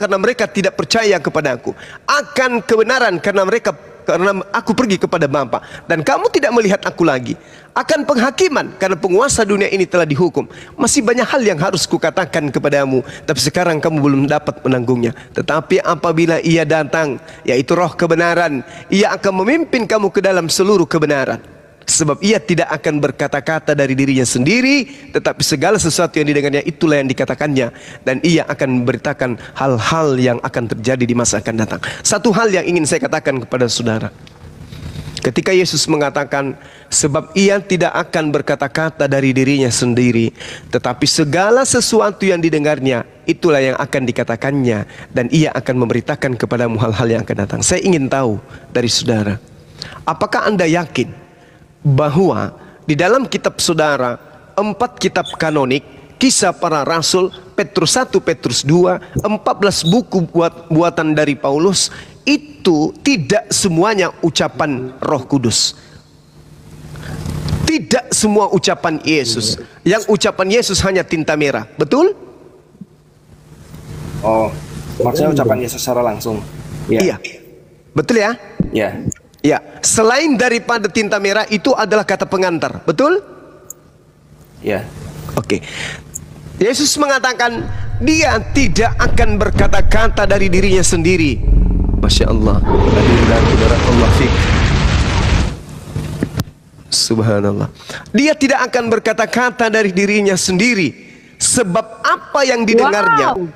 karena mereka tidak percaya kepadaku, akan kebenaran karena aku pergi kepada Bapa dan kamu tidak melihat aku lagi, akan penghakiman karena penguasa dunia ini telah dihukum. Masih banyak hal yang harus kukatakan kepadamu, tapi sekarang kamu belum dapat menanggungnya. Tetapi apabila ia datang, yaitu roh kebenaran, ia akan memimpin kamu ke dalam seluruh kebenaran. Sebab ia tidak akan berkata-kata dari dirinya sendiri, tetapi segala sesuatu yang didengarnya itulah yang dikatakannya, dan ia akan memberitakan hal-hal yang akan terjadi di masa akan datang. Satu hal yang ingin saya katakan kepada saudara, ketika Yesus mengatakan sebab ia tidak akan berkata-kata dari dirinya sendiri, tetapi segala sesuatu yang didengarnya itulah yang akan dikatakannya, dan ia akan memberitakan kepadamu hal-hal yang akan datang. Saya ingin tahu dari saudara, apakah Anda yakin bahwa di dalam kitab saudara 4 kitab kanonik, Kisah Para Rasul, Petrus 1, Petrus 2, 14 buku buatan dari Paulus, itu tidak semuanya ucapan Roh Kudus. Tidak semua ucapan Yesus. Yang ucapan Yesus hanya tinta merah. Betul? Oh, maksudnya ucapan Yesus secara langsung. Ya. Iya. Betul ya? Ya. Ya, selain daripada tinta merah itu adalah kata pengantar, betul? Ya. Oke. Yesus mengatakan dia tidak akan berkata-kata dari dirinya sendiri. Masya Allah. Subhanallah. Dia tidak akan berkata-kata dari dirinya sendiri. Sebab apa yang didengarnya? Wow.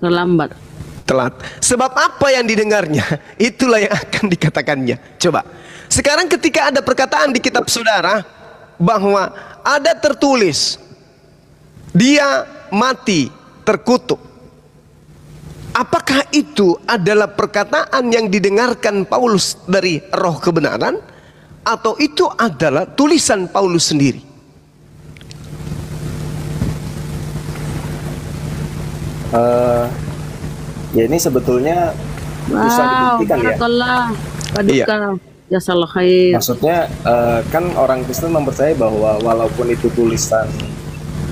Terlambat. Telat. Sebab apa yang didengarnya itulah yang akan dikatakannya. Coba. Sekarang ketika ada perkataan di kitab saudara bahwa ada tertulis dia mati terkutuk, apakah itu adalah perkataan yang didengarkan Paulus dari roh kebenaran, atau itu adalah tulisan Paulus sendiri? Ya ini sebetulnya bisa dibuktikan ya. Iya. Jazakallah khair. Maksudnya kan orang Kristen mempercayai bahwa walaupun itu tulisan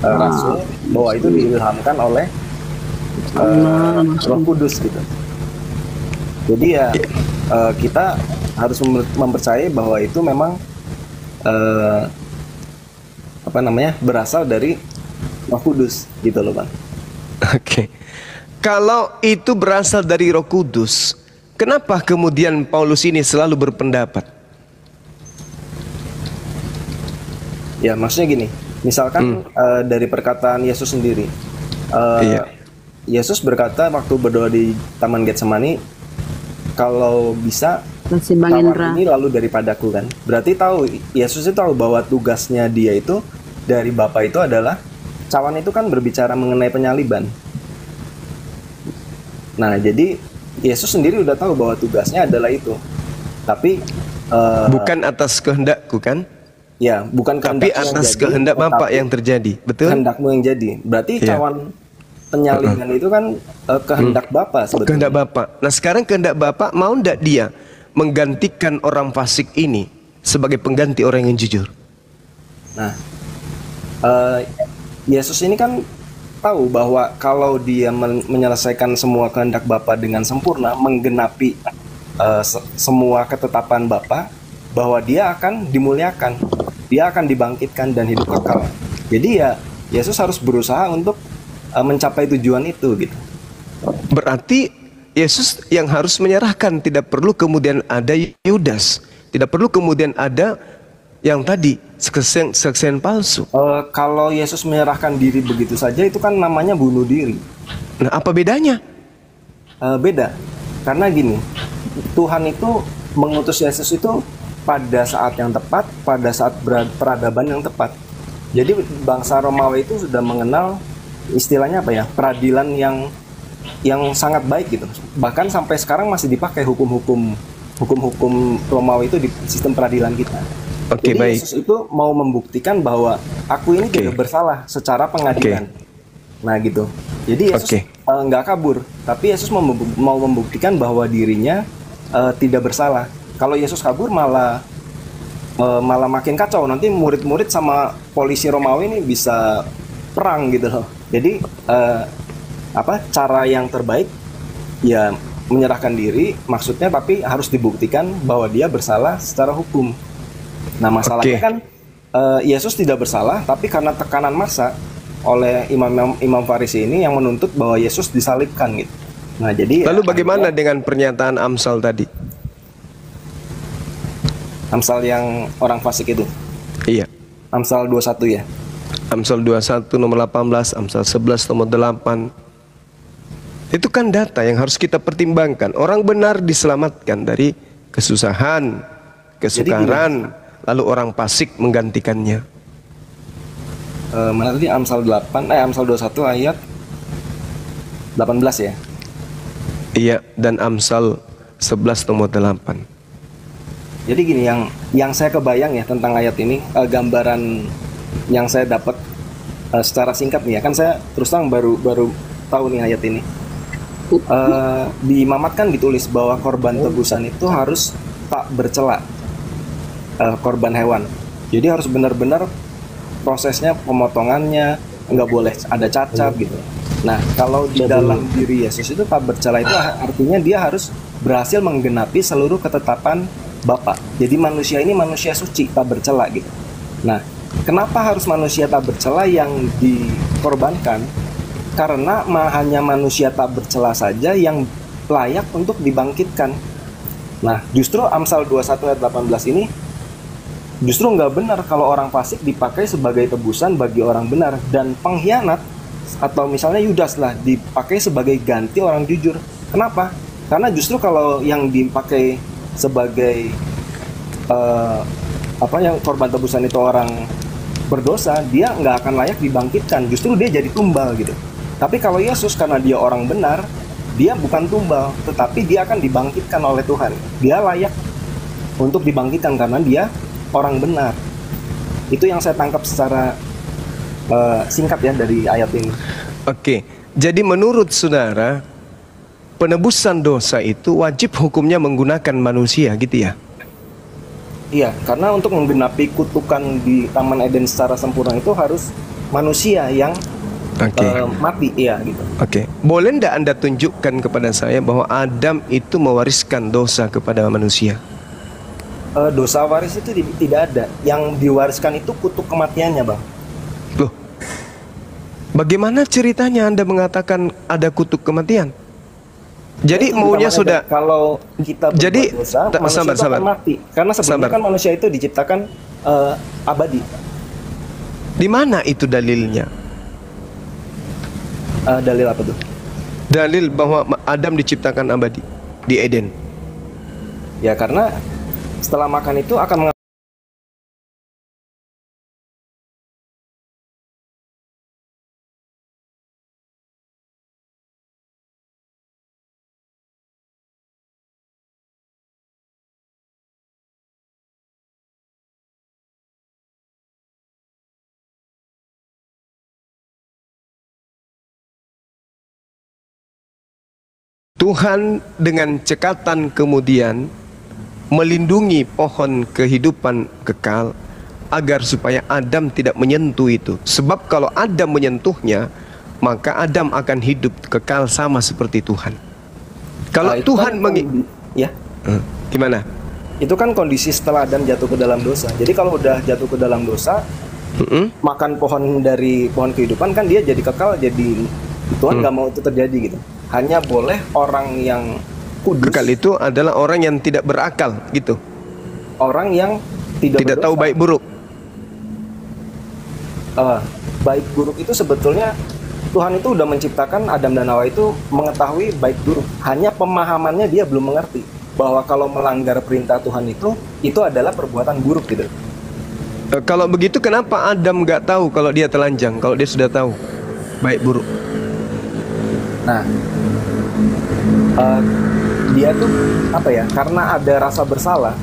rasul, bahwa itu diilhamkan oleh Roh Kudus gitu. Jadi ya kita harus mempercayai bahwa itu memang berasal dari Roh Kudus gitu loh, Bang. Oke. Kalau itu berasal dari Roh Kudus, kenapa kemudian Paulus ini selalu berpendapat? Ya maksudnya gini, misalkan dari perkataan Yesus sendiri, Yesus berkata waktu berdoa di Taman Getsemani, kalau bisa cawan ini lalu daripadaku, kan. Berarti Yesus itu tahu bahwa tugasnya dia itu dari Bapa itu adalah, cawan itu kan berbicara mengenai penyaliban. Nah, jadi Yesus sendiri udah tahu bahwa tugasnya adalah itu. Tapi bukan atas kehendakku, kan? Ya, bukan tapi atas kehendak Bapa yang terjadi. Betul? Kehendakmu yang jadi. Berarti cawan penyaliban itu kan kehendak Bapa sebetulnya. Kehendak Bapa. Nah, sekarang kehendak Bapa, mau ndak dia menggantikan orang fasik ini sebagai pengganti orang yang jujur? Nah, Yesus ini kan tahu bahwa kalau dia menyelesaikan semua kehendak Bapa dengan sempurna, menggenapi semua ketetapan Bapa, bahwa dia akan dimuliakan, dia akan dibangkitkan dan hidup kekal. Jadi ya Yesus harus berusaha untuk mencapai tujuan itu gitu. Berarti Yesus yang harus menyerahkan, tidak perlu kemudian ada Yudas, tidak perlu kemudian ada yang tadi kesaksian palsu. Kalau Yesus menyerahkan diri begitu saja, itu kan namanya bunuh diri. Nah, apa bedanya? Beda, karena gini, Tuhan itu mengutus Yesus itu pada saat yang tepat, pada saat peradaban yang tepat. Jadi bangsa Romawi itu sudah mengenal istilahnya apa ya, peradilan yang sangat baik gitu. Bahkan sampai sekarang masih dipakai hukum-hukum Romawi itu di sistem peradilan kita. Oke, jadi baik. Yesus itu mau membuktikan bahwa aku ini tidak bersalah secara pengadilan. Nah gitu. Jadi Yesus nggak kabur, tapi Yesus mau membuktikan bahwa dirinya tidak bersalah. Kalau Yesus kabur malah makin kacau. Nanti murid-murid sama polisi Romawi ini bisa perang gitu loh. Jadi cara yang terbaik ya menyerahkan diri, maksudnya tapi harus dibuktikan bahwa dia bersalah secara hukum. Nah masalahnya Oke. kan Yesus tidak bersalah, tapi karena tekanan massa oleh imam Farisi ini yang menuntut bahwa Yesus disalibkan gitu. Nah jadi Lalu ya, bagaimana akhirnya dengan pernyataan Amsal tadi? Amsal yang orang fasik itu, Iya. Amsal 21 ya. Amsal 21 nomor 18, Amsal 11 nomor 8. Itu kan data yang harus kita pertimbangkan. Orang benar diselamatkan dari kesusahan, kesukaran, lalu orang fasik menggantikannya. Mana tadi Amsal 21 ayat 18 ya. Iya, dan Amsal 11 nomor 8. Jadi gini, yang saya kebayang ya tentang ayat ini, gambaran yang saya dapat secara singkat nih ya, kan saya terus terang baru tahu nih ayat ini. Di Mamat kan ditulis bahwa korban tebusan itu harus tak bercela, korban hewan. Jadi harus benar-benar prosesnya, pemotongannya nggak boleh ada cacat gitu. Nah kalau di dalam diri Yesus itu tak bercela itu artinya dia harus berhasil menggenapi seluruh ketetapan Bapa. Jadi manusia ini manusia suci, tak bercela gitu. Nah, kenapa harus manusia tak bercela yang dikorbankan? Karena hanya manusia tak bercela saja yang layak untuk dibangkitkan. Nah, justru Amsal 21 ayat 18 ini justru nggak benar kalau orang fasik dipakai sebagai tebusan bagi orang benar, dan pengkhianat atau misalnya Yudas lah dipakai sebagai ganti orang jujur. Kenapa? Karena justru kalau yang dipakai sebagai yang korban tebusan itu orang berdosa, dia nggak akan layak dibangkitkan, justru dia jadi tumbal gitu. Tapi kalau Yesus karena dia orang benar, dia bukan tumbal, tetapi dia akan dibangkitkan oleh Tuhan. Dia layak untuk dibangkitkan karena dia orang benar. Itu yang saya tangkap secara singkat ya dari ayat ini. Oke, jadi menurut saudara, penebusan dosa itu wajib hukumnya menggunakan manusia gitu ya? Iya, karena untuk menggenapi kutukan di Taman Eden secara sempurna itu harus manusia yang Oke. mati, iya gitu. Oke, boleh ndak Anda tunjukkan kepada saya bahwa Adam itu mewariskan dosa kepada manusia? Dosa waris itu tidak ada. Yang diwariskan itu kutuk kematiannya, Bang. Loh, bagaimana ceritanya Anda mengatakan ada kutuk kematian? Jadi Itu maunya namanya, sudah. kalau kita berbuat Jadi, dosa, manusia sabar, itu sabar. akan mati. Karena sebelumnya Sabar. kan manusia itu diciptakan abadi. Di mana itu dalilnya? Dalil apa tuh? Dalil bahwa Adam diciptakan abadi di Eden. Ya karena setelah makan itu akan Tuhan dengan cekatan kemudian melindungi pohon kehidupan kekal agar supaya Adam tidak menyentuh itu. Sebab kalau Adam menyentuhnya, maka Adam akan hidup kekal sama seperti Tuhan. Kalau itu Tuhan kan ya, gimana? itu kan kondisi setelah Adam jatuh ke dalam dosa. Jadi kalau udah jatuh ke dalam dosa, makan pohon dari pohon kehidupan kan dia jadi kekal, jadi Tuhan nggak mau itu terjadi gitu. Hanya boleh orang yang kudus, Kekal itu adalah orang yang tidak berakal gitu. orang yang Tidak tahu baik buruk. Baik buruk itu sebetulnya Tuhan itu udah menciptakan Adam dan Hawa itu mengetahui baik buruk. Hanya pemahamannya dia belum mengerti bahwa kalau melanggar perintah Tuhan itu adalah perbuatan buruk gitu. Kalau begitu kenapa Adam nggak tahu kalau dia telanjang, kalau dia sudah tahu baik buruk? Nah, dia tuh apa ya? Karena ada rasa bersalah,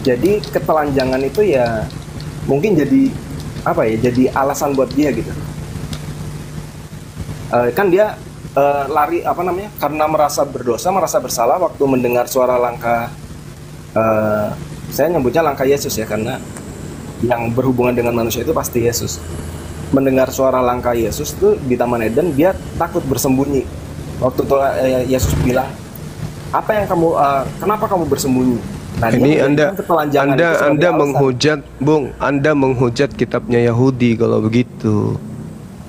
jadi ketelanjangan itu ya mungkin jadi apa ya? Jadi alasan buat dia gitu. Kan dia lari apa namanya? Karena merasa berdosa, merasa bersalah waktu mendengar suara langkah. Saya nyebutnya langkah Yesus ya, karena yang berhubungan dengan manusia itu pasti Yesus. Mendengar suara langkah Yesus tuh di Taman Eden, dia takut bersembunyi. Waktu itu Yesus bilang, apa yang kamu, kenapa kamu bersembunyi? Nah, dia Ini menjadikan ketelanjangan itu sebagai Anda alasan. menghujat, Bung. Anda menghujat kitabnya Yahudi kalau begitu.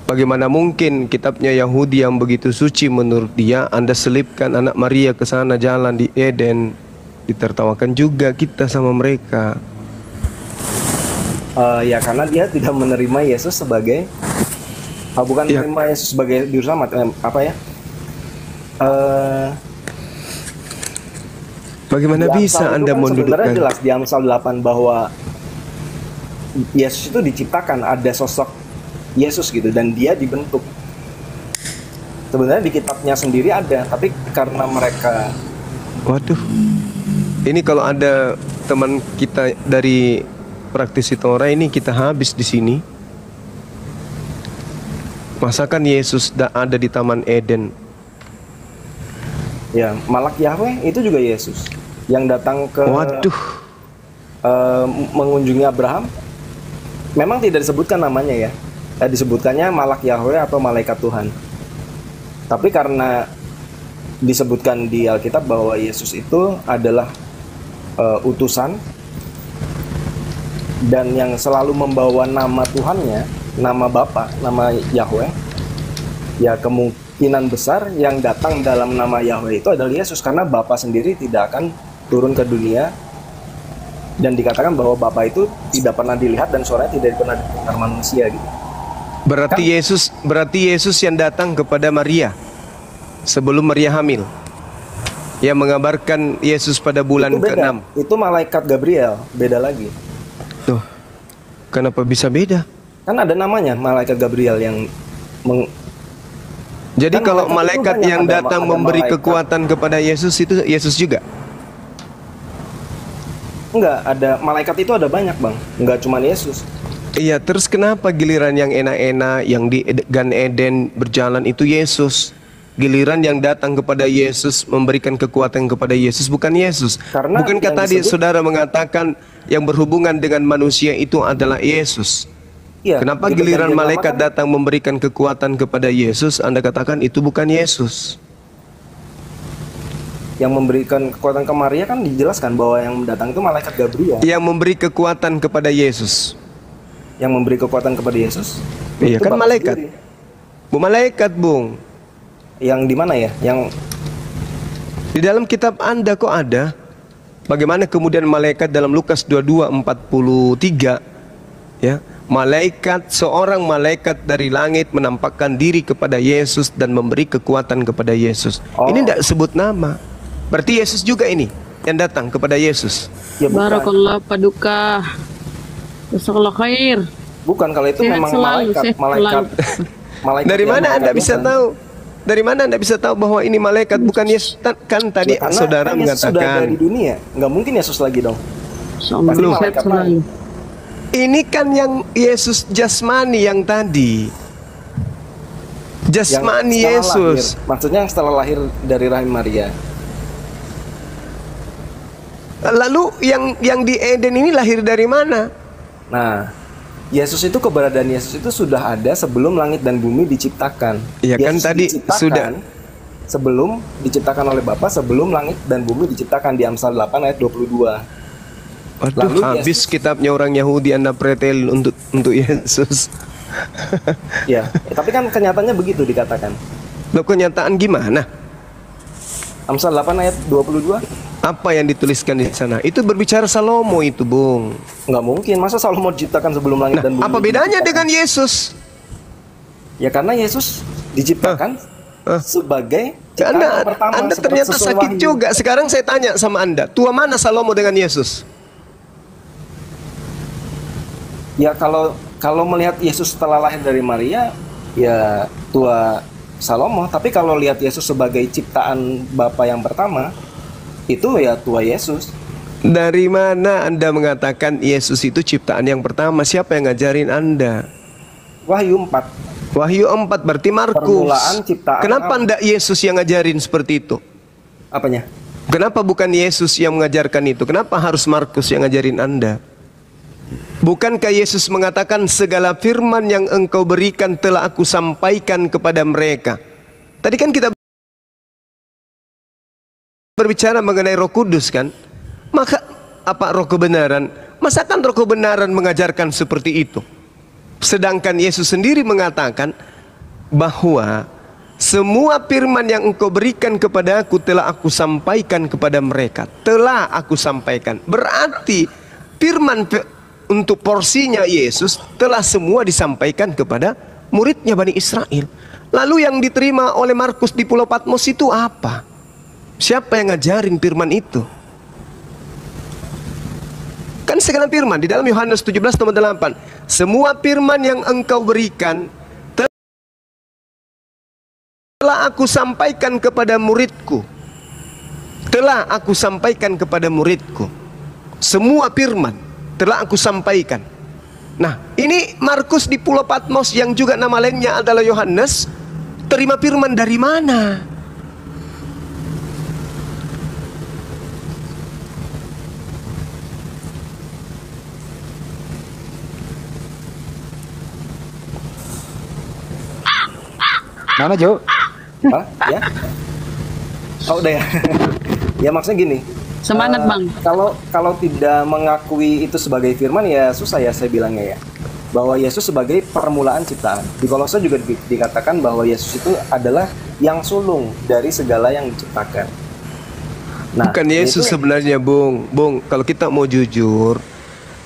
Bagaimana mungkin kitabnya Yahudi yang begitu suci menurut dia, Anda selipkan anak Maria ke sana jalan di Eden. Ditertawakan juga kita sama mereka. Ya karena dia tidak menerima Yesus sebagai, bukan Ya. menerima Yesus sebagai juru selamat, apa ya? Bagaimana Di bisa Amsal itu Anda kan sebenarnya mendudukkan? jelas di Amsal 8 bahwa Yesus itu diciptakan, ada sosok Yesus gitu, dan dia dibentuk. Sebenarnya di kitabnya sendiri ada, tapi karena mereka Waduh. Ini kalau ada teman kita dari praktisi Torah ini, kita habis di sini. Masakan Yesus ada di Taman Eden? ya Malak Yahweh itu juga Yesus yang datang ke Waduh. mengunjungi Abraham. Memang tidak disebutkan namanya ya, disebutkannya Malak Yahweh atau malaikat Tuhan. Tapi karena disebutkan di Alkitab bahwa Yesus itu adalah utusan dan yang selalu membawa nama Tuhannya, nama Bapa, nama Yahweh, ya kemungkinan besar yang datang dalam nama Yahweh itu adalah Yesus, karena Bapa sendiri tidak akan turun ke dunia, dan dikatakan bahwa Bapa itu tidak pernah dilihat dan suaranya tidak pernah didengar manusia gitu. Berarti Yesus yang datang kepada Maria sebelum Maria hamil, yang mengabarkan Yesus pada bulan Itu beda. ke-6. Itu malaikat Gabriel, beda lagi. Tuh, kenapa bisa beda? Kan ada namanya malaikat Gabriel yang Jadi Kan kalau malaikat itu malaikat banyak, yang datang ada memberi malaikat. kekuatan kepada Yesus itu Yesus juga? enggak ada malaikat itu ada banyak, Bang. Enggak cuma Yesus. Iya, terus kenapa giliran yang enak-enak yang di Gan Eden berjalan itu Yesus? Giliran yang datang kepada Yesus memberikan kekuatan kepada Yesus bukan Yesus. Karena Bukankah yang tadi disebut- saudara mengatakan yang berhubungan dengan manusia itu adalah Yesus? Iya. Kenapa di giliran perjanjian lama malaikat kan datang memberikan kekuatan kepada Yesus, Anda katakan itu bukan Yesus? yang memberikan kekuatan ke Maria kan dijelaskan bahwa yang datang itu malaikat Gabriel Yang memberi kekuatan kepada Yesus. yang memberi kekuatan kepada Yesus. Iya, Itu kan Bapa malaikat. sendiri. Bu malaikat, Bung. Yang di mana ya? Yang Di dalam kitab Anda kok ada? Bagaimana kemudian malaikat dalam Lukas 22:43 ya, seorang malaikat dari langit menampakkan diri kepada Yesus dan memberi kekuatan kepada Yesus. Oh. Ini tidak sebut nama. Berarti Yesus juga ini yang datang kepada Yesus. ya bukan. Barakallah paduka. Jazakallah khair. Bukan, kalau itu Sehat memang selalu, sehat malaikat. Malaikat Dari yang mana Anda malaikat bisa Tuhan. tahu? Dari mana Anda bisa tahu bahwa ini malaikat bukan Yesus? Kan tadi Ya, karena saudara kan Yesus sudah ada mengatakan di dunia, nggak mungkin Yesus lagi dong. Insyaallah Pasti sehat malaikat selalu. ini kan yang Yesus jasmani yang tadi. Yang Jasmani setelah Yesus. lahir. Maksudnya yang setelah lahir dari rahim Maria. Lalu yang di Eden ini lahir dari mana? Nah, Yesus itu, keberadaan Yesus itu sudah ada sebelum langit dan bumi diciptakan. Iya kan Yesus tadi diciptakan sudah. sebelum diciptakan oleh Bapa, sebelum langit dan bumi diciptakan di Amsal 8 ayat 22. Waduh, Lalu habis kitabnya orang Yahudi Anda pretel untuk Yesus. Ya, tapi kan kenyataannya begitu dikatakan. Loh, kenyataan gimana? Amsal 8 ayat 22. Apa yang dituliskan di sana? Itu berbicara Salomo itu, Bung. Nggak mungkin, masa Salomo diciptakan sebelum langit dan bumi? Apa bedanya diciptakan? dengan Yesus? Ya karena Yesus diciptakan sebagai ciptaan Anda, yang pertama. Anda seperti ternyata sesuai sakit wahyu. juga. Sekarang saya tanya sama Anda, tua mana Salomo dengan Yesus? Ya kalau melihat Yesus setelah lahir dari Maria, ya tua Salomo. Tapi kalau lihat Yesus sebagai ciptaan Bapa yang pertama, itu ya tua Yesus. Dari mana Anda mengatakan Yesus itu ciptaan yang pertama? Siapa yang ngajarin Anda? Wahyu 4. Wahyu 4 berarti Markus. Permulaan ciptaan Kenapa Allah. ndak Yesus yang ngajarin seperti itu? Apanya? Kenapa bukan Yesus yang mengajarkan itu? Kenapa harus Markus yang ngajarin Anda? Bukankah Yesus mengatakan segala firman yang engkau berikan telah aku sampaikan kepada mereka? Tadi kan kita berbicara mengenai Roh Kudus kan? Maka apa roh kebenaran? Masakan roh kebenaran mengajarkan seperti itu? Sedangkan Yesus sendiri mengatakan bahwa semua firman yang engkau berikan kepada aku telah aku sampaikan kepada mereka. Telah aku sampaikan. Berarti firman untuk porsinya Yesus telah semua disampaikan kepada muridnya Bani Israel. Lalu yang diterima oleh Markus di Pulau Patmos itu apa? Siapa yang ngajarin firman itu? Kan segala firman di dalam Yohanes 17:8. Semua firman yang engkau berikan telah aku sampaikan kepada muridku. Telah aku sampaikan kepada muridku. Semua firman telah aku sampaikan. Nah, ini Markus di Pulau Patmos yang juga nama lainnya adalah Yohanes, terima firman dari mana? Mana Jo? Hah? Ya? Oh udah ya. Ya maksudnya gini. Semangat Bang. Kalau tidak mengakui itu sebagai firman ya susah ya saya bilangnya ya. Bahwa Yesus sebagai permulaan ciptaan. Di Kolose juga dikatakan bahwa Yesus itu adalah yang sulung dari segala yang diciptakan. Nah, bukan Yesus sebenarnya, Bung. Kalau kita mau jujur,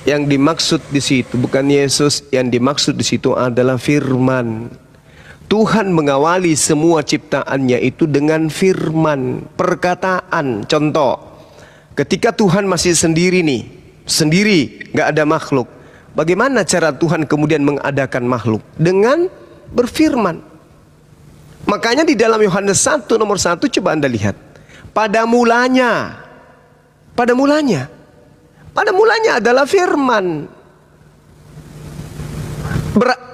yang dimaksud di situ bukan Yesus, yang dimaksud di situ adalah firman. Tuhan mengawali semua ciptaannya itu dengan firman, perkataan. Contoh, ketika Tuhan masih sendiri nih, sendiri, nggak ada makhluk. Bagaimana cara Tuhan kemudian mengadakan makhluk? Dengan berfirman. Makanya di dalam Yohanes 1 nomor 1 coba Anda lihat. Pada mulanya adalah firman.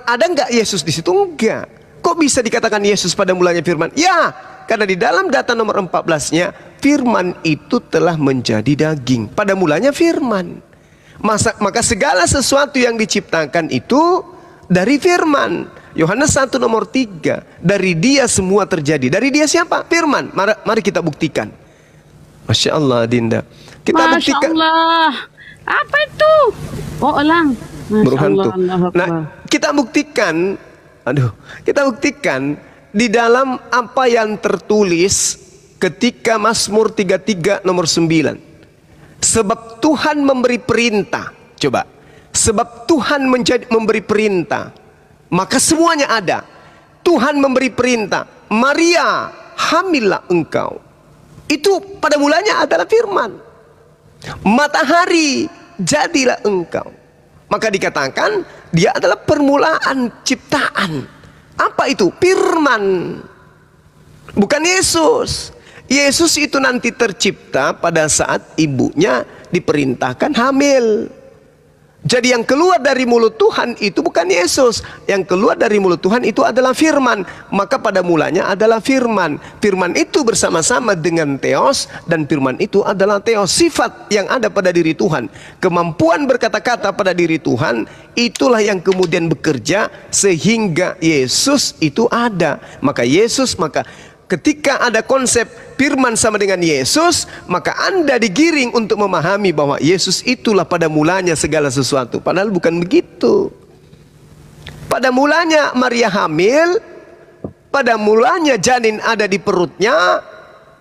Ada nggak Yesus di situ? Enggak. Kok bisa dikatakan Yesus pada mulanya firman? Ya, karena di dalam data nomor 14-nya, firman itu telah menjadi daging. Pada mulanya firman. Maka segala sesuatu yang diciptakan itu dari firman. Yohanes 1 nomor 3. Dari dia semua terjadi. Dari dia siapa? Firman. Mari kita buktikan. Masya Allah, Dinda. Kita Masya buktikan. Allah. Apa itu? Oh, elang. Masya Burung hantu. Allah, Allah Nah, Akbar. kita buktikan di dalam apa yang tertulis ketika Mazmur 33 nomor 9. Sebab Tuhan memberi perintah. Coba. Sebab Tuhan memberi perintah, maka semuanya ada. Tuhan memberi perintah, Maria, hamillah engkau. Itu pada mulanya adalah firman. Matahari, jadilah engkau. Maka dikatakan dia adalah permulaan ciptaan. Apa itu? Firman. Bukan Yesus. Yesus itu nanti tercipta pada saat ibunya diperintahkan hamil. Jadi yang keluar dari mulut Tuhan itu bukan Yesus. Yang keluar dari mulut Tuhan itu adalah firman. Maka pada mulanya adalah firman. Firman itu bersama-sama dengan Theos. Dan firman itu adalah Theos. Sifat yang ada pada diri Tuhan. Kemampuan berkata-kata pada diri Tuhan. Itulah yang kemudian bekerja sehingga Yesus itu ada. Maka ketika ada konsep firman sama dengan Yesus, maka Anda digiring untuk memahami bahwa Yesus itulah pada mulanya segala sesuatu. Padahal bukan begitu. Pada mulanya Maria hamil, pada mulanya janin ada di perutnya,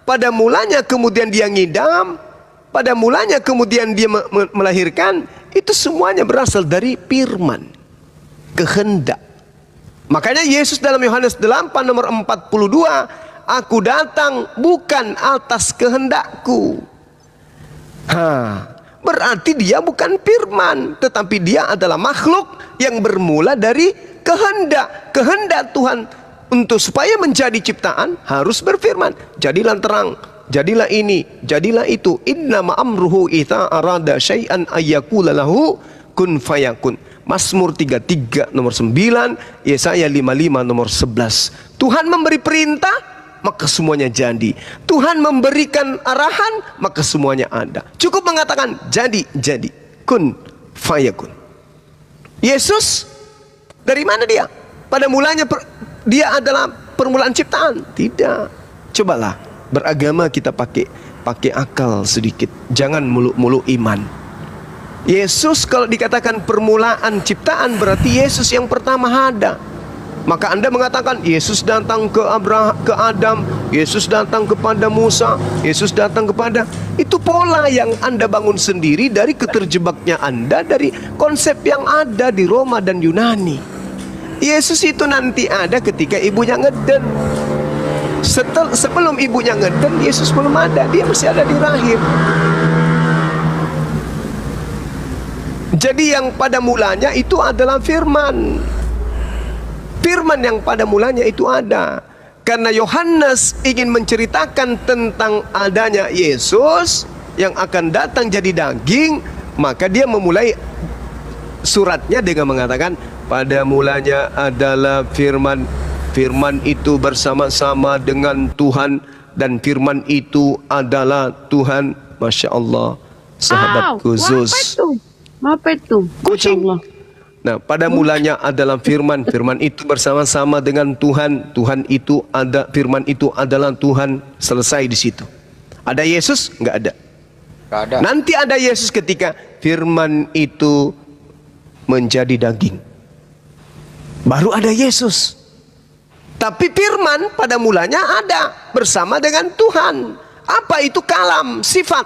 pada mulanya kemudian dia ngidam, pada mulanya kemudian dia melahirkan. Itu semuanya berasal dari firman, kehendak. Makanya Yesus dalam Yohanes 8 nomor 42, aku datang bukan atas kehendakku. Berarti dia bukan firman, tetapi dia adalah makhluk yang bermula dari kehendak. Kehendak Tuhan untuk supaya menjadi ciptaan harus berfirman. Jadilah terang, jadilah ini, jadilah itu. Innama amruhu idza arada syai'an ayyakula lahu kun fayakun. Mazmur 33 nomor 9, Yesaya 55 nomor 11. Tuhan memberi perintah, maka semuanya jadi. Tuhan memberikan arahan, maka semuanya ada. Cukup mengatakan jadi. Kun fayakun. Yesus dari mana dia? Pada mulanya dia adalah permulaan ciptaan? Tidak. Cobalah Beragama kita pakai akal sedikit. Jangan muluk-muluk iman. Yesus kalau dikatakan permulaan ciptaan berarti Yesus yang pertama ada. Maka Anda mengatakan Yesus datang ke Adam, Yesus datang kepada Musa, Yesus datang kepada, itu pola yang Anda bangun sendiri dari keterjebaknya Anda dari konsep yang ada di Roma dan Yunani. Yesus itu nanti ada ketika ibunya ngeden. Sebelum ibunya ngeden, Yesus belum ada, dia masih ada di rahim. Jadi yang pada mulanya itu adalah firman. Firman yang pada mulanya itu ada. Karena Yohanes ingin menceritakan tentang adanya Yesus yang akan datang jadi daging, maka dia memulai suratnya dengan mengatakan pada mulanya adalah firman. Firman itu bersama-sama dengan Tuhan dan firman itu adalah Tuhan. Masya Allah, sahabat khusus. Apa itu? Kucing. Allah. Nah, pada mulanya adalah firman. Firman itu bersama-sama dengan Tuhan. Tuhan itu ada, firman itu adalah Tuhan. Selesai di situ. Ada Yesus? Enggak ada. Nggak ada. Nanti ada Yesus ketika firman itu menjadi daging. Baru ada Yesus. Tapi firman pada mulanya ada bersama dengan Tuhan. Apa itu? Kalam, sifat.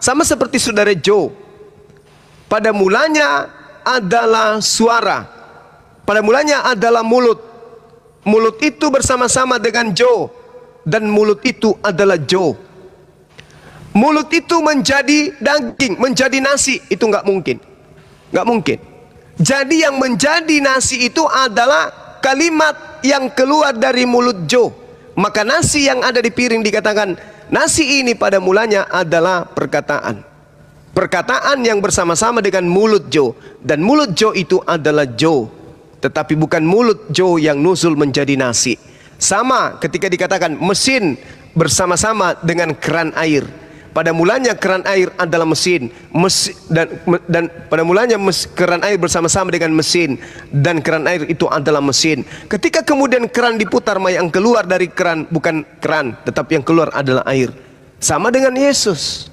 Sama seperti saudara Joe. Pada mulanya adalah suara. Pada mulanya adalah mulut. Mulut itu bersama-sama dengan Joe. Dan mulut itu adalah Joe. Mulut itu menjadi daging, menjadi nasi. Itu nggak mungkin. Nggak mungkin. Jadi yang menjadi nasi itu adalah kalimat yang keluar dari mulut Joe. Maka nasi yang ada di piring dikatakan, nasi ini pada mulanya adalah perkataan. Perkataan yang bersama-sama dengan mulut Joe. Dan mulut Joe itu adalah Joe. Tetapi bukan mulut Joe yang nuzul menjadi nasi. Sama ketika dikatakan mesin bersama-sama dengan keran air. Pada mulanya keran air adalah mesin. Dan pada mulanya keran air bersama-sama dengan mesin. Dan keran air itu adalah mesin. Ketika kemudian keran diputar, yang keluar dari keran bukan keran, tetapi yang keluar adalah air. Sama dengan Yesus.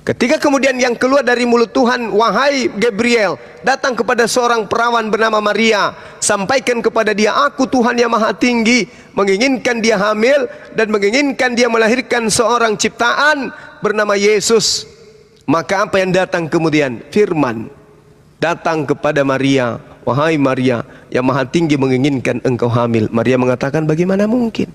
Ketika kemudian yang keluar dari mulut Tuhan, wahai Gabriel, datang kepada seorang perawan bernama Maria, sampaikan kepada dia, aku Tuhan yang maha tinggi, menginginkan dia hamil dan menginginkan dia melahirkan seorang ciptaan bernama Yesus. Maka apa yang datang kemudian? Firman datang kepada Maria, wahai Maria, yang maha tinggi menginginkan engkau hamil. Maria mengatakan, bagaimana mungkin?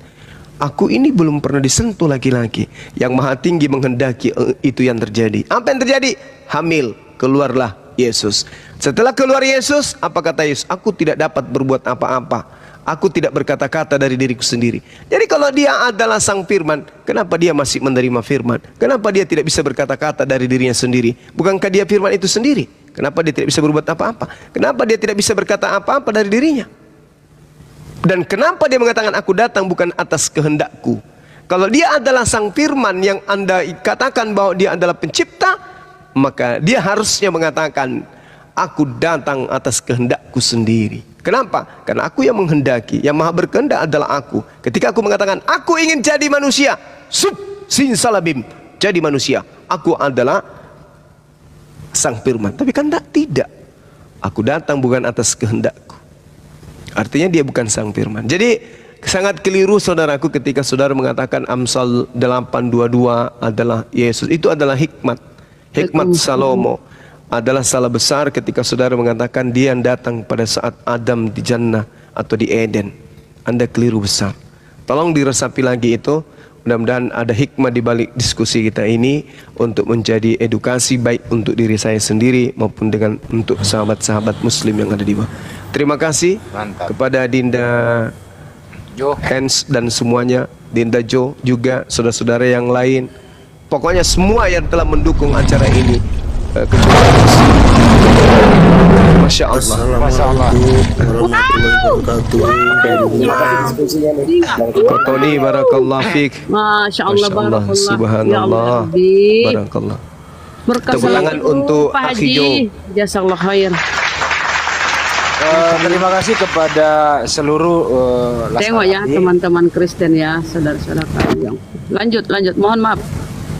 Aku ini belum pernah disentuh laki-laki. Yang maha tinggi menghendaki itu yang terjadi. Apa yang terjadi? Hamil. Keluarlah Yesus. Setelah keluar Yesus, apa kata Yesus? Aku tidak dapat berbuat apa-apa. Aku tidak berkata-kata dari diriku sendiri. Jadi kalau dia adalah sang firman, kenapa dia masih menerima firman? Kenapa dia tidak bisa berkata-kata dari dirinya sendiri? Bukankah dia firman itu sendiri? Kenapa dia tidak bisa berbuat apa-apa? Kenapa dia tidak bisa berkata apa-apa dari dirinya? Dan kenapa dia mengatakan aku datang bukan atas kehendakku? Kalau dia adalah sang firman yang Anda katakan bahwa dia adalah pencipta, maka dia harusnya mengatakan aku datang atas kehendakku sendiri. Kenapa? Karena aku yang menghendaki, yang maha berkehendak adalah aku. Ketika aku mengatakan aku ingin jadi manusia, sin salabim, jadi manusia, aku adalah sang firman. Tapi kan tidak. Aku datang bukan atas kehendakku. Artinya dia bukan sang firman. Jadi sangat keliru saudaraku ketika saudara mengatakan Amsal 8:22 adalah Yesus. Itu adalah hikmat. Hikmat Salomo adalah salah besar ketika saudara mengatakan dia yang datang pada saat Adam di Jannah atau di Eden. Anda keliru besar. Tolong diresapi lagi itu. Mudah-mudahan ada hikmah di balik diskusi kita ini untuk menjadi edukasi baik untuk diri saya sendiri maupun untuk sahabat-sahabat muslim yang ada di bawah. Terima kasih. Mantap. Kepada Dinda Jo, Hans dan semuanya, Dinda Jo juga, saudara-saudara yang lain. Pokoknya semua yang telah mendukung acara ini. Masya Allah. Masya Allah. Terima kasih diskusinya nih. Kotoni barakallah fiq. Masya Allah, barakallah. Subhanallah. Ya Allah, Barakallah. berkah Tepuk tangan selalu, untuk Pak Akhi Jo. Haji. Jazakallah khair. Terima kasih kepada seluruh Laskar Tengok ya Abdi. teman-teman Kristen ya, saudara-saudara kalian. Lanjut, mohon maaf.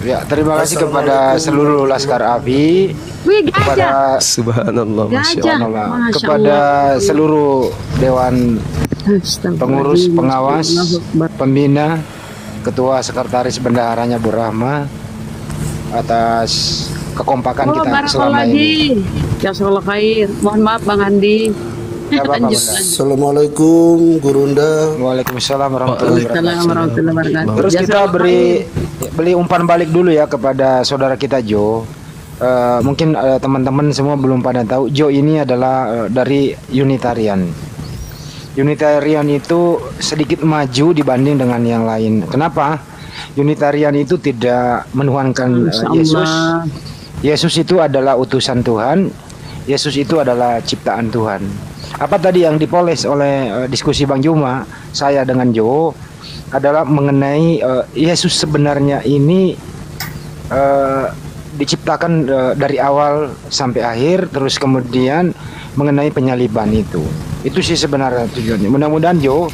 Ya, terima kasih kepada seluruh Laskar Abi, Wih, gajah. kepada Subhanallah, Masya Gajah. Allah. Masya kepada Allah. seluruh dewan pengurus, Astagfirullahaladzim. pengawas, Allahu Akbar. pembina, ketua sekretaris bendaharanya Bu Rahma atas kekompakan Oh, kita barakallah selama ini. lagi. Jazakallah khair. Mohon maaf Bang Andi. Ya, Bapak, Lanjut, Bunda. lanjut. Assalamualaikum Gurunda. Waalaikumsalam warahmatullahi wabarakatuh. Assalamualaikum warahmatullahi wabarakatuh. Terus kita Jazakallah khair. beli umpan balik dulu ya kepada saudara kita Jo. Mungkin teman-teman semua belum pada tahu Jo ini adalah dari Unitarian. Unitarian itu sedikit maju dibanding dengan yang lain. Kenapa? Unitarian itu tidak menuhankan Masya Yesus. Allah. Yesus itu adalah utusan Tuhan. Yesus itu adalah ciptaan Tuhan. Apa tadi yang dipoles oleh diskusi Bang Juma, saya dengan Jo, adalah mengenai Yesus sebenarnya ini diciptakan dari awal sampai akhir, terus kemudian mengenai penyaliban itu. Itu sih sebenarnya tujuannya. Mudah-mudahan Jo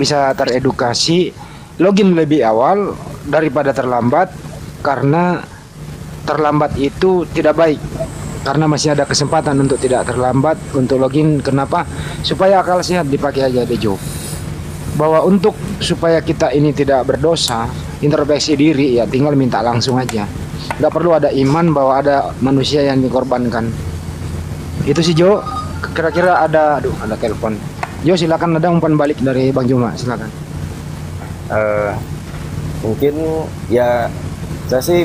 bisa teredukasi, login lebih awal daripada terlambat, karena terlambat itu tidak baik. Karena masih ada kesempatan untuk tidak terlambat untuk login. Kenapa? Supaya akal sehat dipakai aja deh Jo. Bahwa untuk supaya kita ini tidak berdosa, introspeksi diri ya tinggal minta langsung aja. Nggak perlu ada iman bahwa ada manusia yang dikorbankan. Itu sih Jo. Kira-kira ada telepon. Jo silakan, ada umpan balik dari Bang Juma, silakan. Mungkin ya saya sih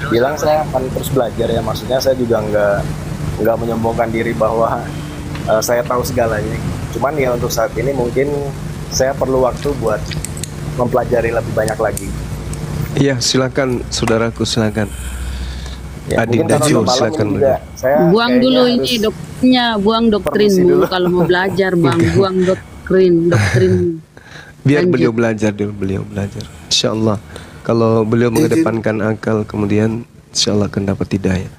bilang saya akan terus belajar ya, maksudnya saya juga nggak menyombongkan diri bahwa saya tahu segalanya. Cuman ya untuk saat ini mungkin saya perlu waktu buat mempelajari lebih banyak lagi. Iya, silakan saudaraku, silakan. Ya, Adik mungkin karena Dajo, udah malam silakan. ini juga saya Buang kayaknya dulu harus ini doktrinnya, buang permisi doktrinmu dulu. kalau mau belajar Bang, buang doktrin. Biar Lanjut. beliau belajar dulu, beliau belajar. Insya Allah, kalau beliau mengedepankan akal, kemudian insya Allah akan dapat hidayah.